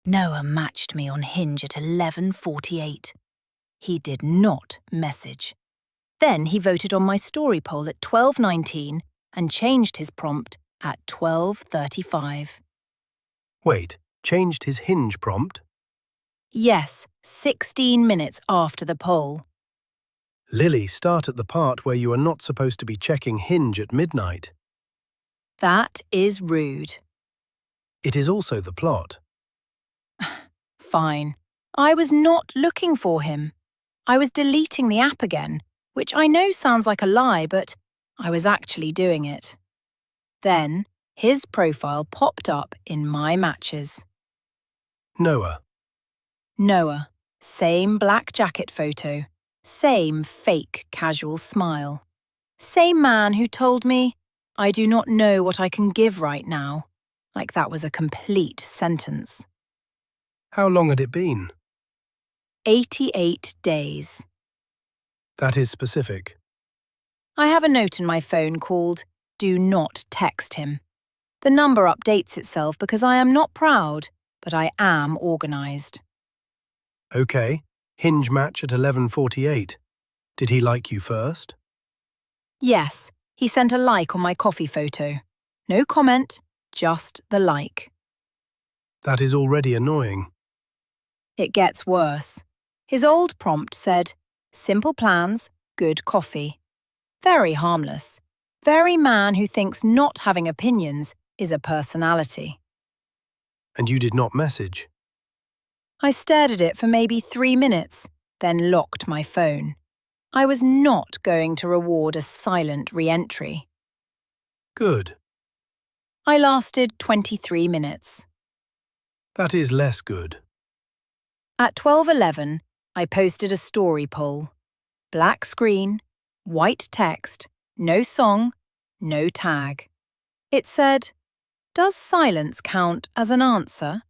Noah matched me on Hinge at 11:48. He did not message. Then he voted on my story poll at 12:19 and changed his prompt at 12:35. Wait, changed his Hinge prompt? Yes, 16 minutes after the poll. Lily, start at the part where you are not supposed to be checking Hinge at midnight. That is rude. It is also the plot. Fine. I was not looking for him. I was deleting the app again, which I know sounds like a lie, but I was actually doing it. Then, his profile popped up in my matches. Noah. Noah, same black jacket photo, same fake casual smile. Same man who told me, "I do not know what I can give right now," like that was a complete sentence. How long had it been? 88 days. That is specific. I have a note in my phone called, "Do not text him." The number updates itself because I am not proud, but I am organised. Okay, Hinge match at 11:48. Did he like you first? Yes, he sent a like on my coffee photo. No comment, just the like. That is already annoying. It gets worse. His old prompt said, "Simple plans, good coffee." Very harmless. Very man who thinks not having opinions is a personality. And you did not message. I stared at it for maybe 3 minutes, then locked my phone. I was not going to reward a silent re-entry. Good. I lasted 23 minutes. That is less good. At 12:11, I posted a story poll. Black screen, white text, no song, no tag. It said, "Does silence count as an answer?"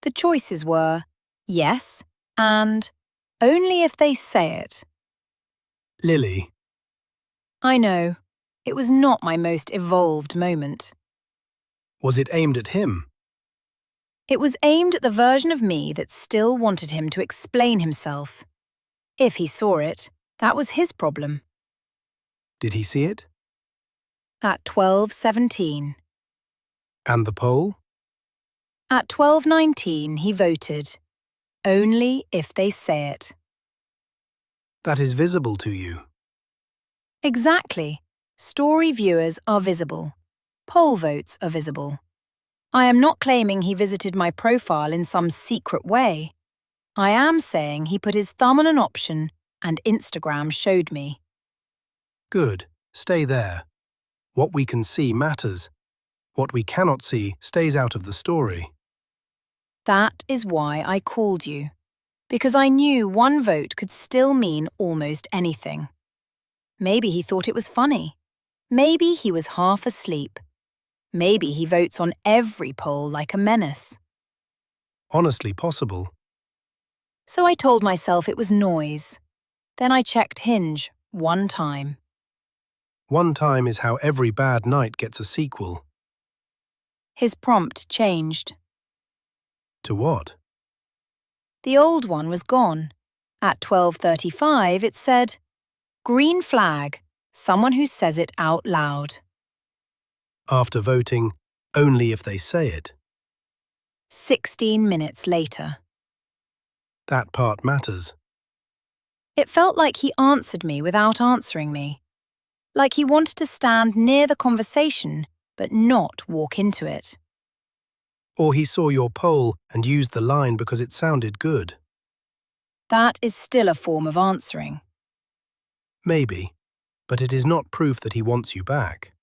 The choices were yes and only if they say it. Lily. I know, it was not my most evolved moment. Was it aimed at him? It was aimed at the version of me that still wanted him to explain himself. If he saw it, that was his problem. Did he see it? At 12:17. And the poll? At 12:19 he voted. Only if they say it. That is visible to you. Exactly. Story viewers are visible. Poll votes are visible. I am not claiming he visited my profile in some secret way. I am saying he put his thumb on an option and Instagram showed me. Good. Stay there. What we can see matters. What we cannot see stays out of the story. That is why I called you. Because I knew one vote could still mean almost anything. Maybe he thought it was funny. Maybe he was half asleep. Maybe he votes on every poll like a menace. Honestly possible. So I told myself it was noise. Then I checked Hinge one time. One time is how every bad night gets a sequel. His prompt changed. To what? The old one was gone. At 12:35 it said, "Green flag, someone who says it out loud." After voting, only if they say it. 16 minutes later. That part matters. It felt like he answered me without answering me. Like he wanted to stand near the conversation, but not walk into it. Or he saw your poll and used the line because it sounded good. That is still a form of answering. Maybe, but it is not proof that he wants you back.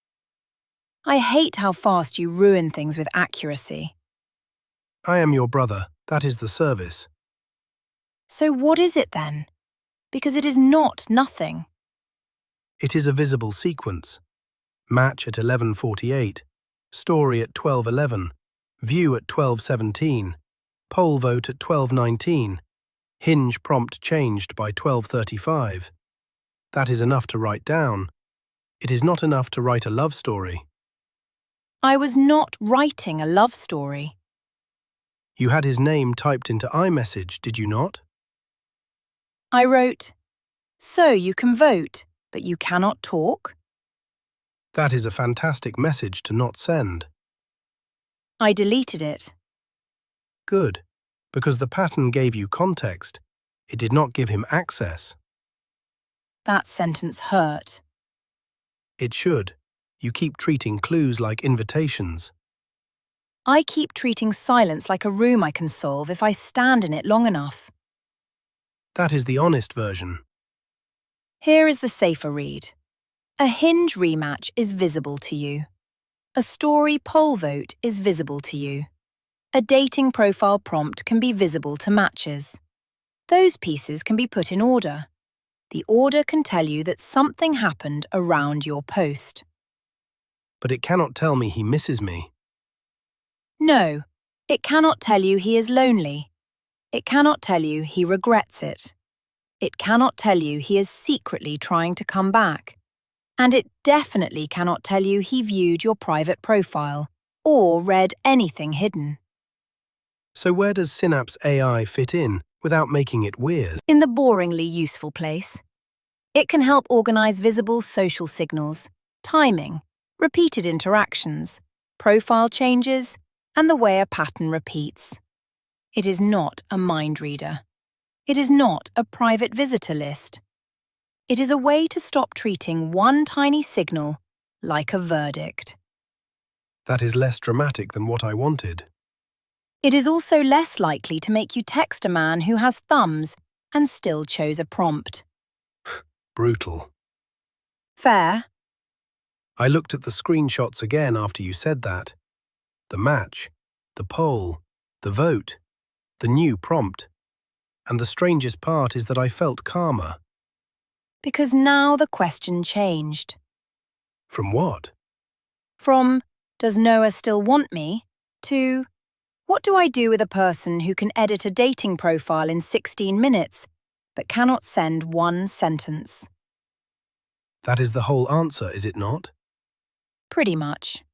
I hate how fast you ruin things with accuracy. I am your brother. That is the service. So what is it then? Because it is not nothing. It is a visible sequence. Match at 11:48, story at 12:11, view at 12:17, poll vote at 12:19, Hinge prompt changed by 12:35. That is enough to write down. It is not enough to write a love story. I was not writing a love story. You had his name typed into iMessage, did you not? I wrote, "So you can vote, but you cannot talk?" That is a fantastic message to not send. I deleted it. Good, because the pattern gave you context. It did not give him access. That sentence hurt. It should. You keep treating clues like invitations. I keep treating silence like a room I can solve if I stand in it long enough. That is the honest version. Here is the safer read. A Hinge rematch is visible to you. A story poll vote is visible to you. A dating profile prompt can be visible to matches. Those pieces can be put in order. The order can tell you that something happened around your post. But it cannot tell me he misses me. No, it cannot tell you he is lonely. It cannot tell you he regrets it. It cannot tell you he is secretly trying to come back. And it definitely cannot tell you he viewed your private profile or read anything hidden. So where does Synapse AI fit in without making it weird? In the boringly useful place. It can help organize visible social signals, timing, repeated interactions, profile changes, and the way a pattern repeats. It is not a mind reader. It is not a private visitor list. It is a way to stop treating one tiny signal like a verdict. That is less dramatic than what I wanted. It is also less likely to make you text a man who has thumbs and still chose a prompt. Brutal. Fair. I looked at the screenshots again after you said that. The match, the poll, the vote, the new prompt. And the strangest part is that I felt calmer. Because now the question changed. From what? From, "Does Noah still want me?" to, "What do I do with a person who can edit a dating profile in 16 minutes but cannot send one sentence?" That is the whole answer, is it not? Pretty much.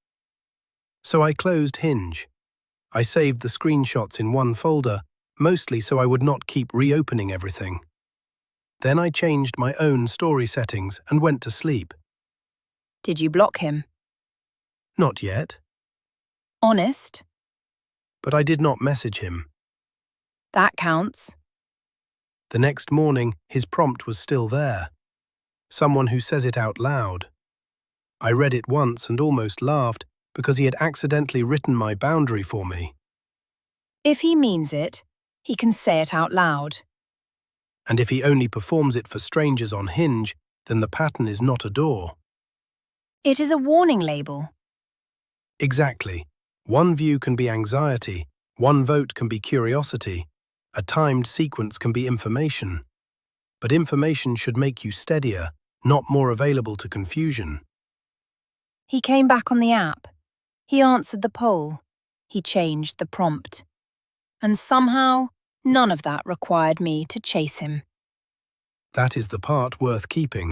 So I closed Hinge. I saved the screenshots in one folder, mostly so I would not keep reopening everything. Then I changed my own story settings and went to sleep. Did you block him? Not yet, Honest? but I did not message him. That counts. The next morning, his prompt was still there. Someone who says it out loud. I read it once and almost laughed because he had accidentally written my boundary for me. If he means it, he can say it out loud. And if he only performs it for strangers on Hinge, then the pattern is not a door. It is a warning label. Exactly. One view can be anxiety, one vote can be curiosity, a timed sequence can be information. But information should make you steadier, not more available to confusion. He came back on the app. He answered the poll. He changed the prompt. And somehow, none of that required me to chase him. That is the part worth keeping.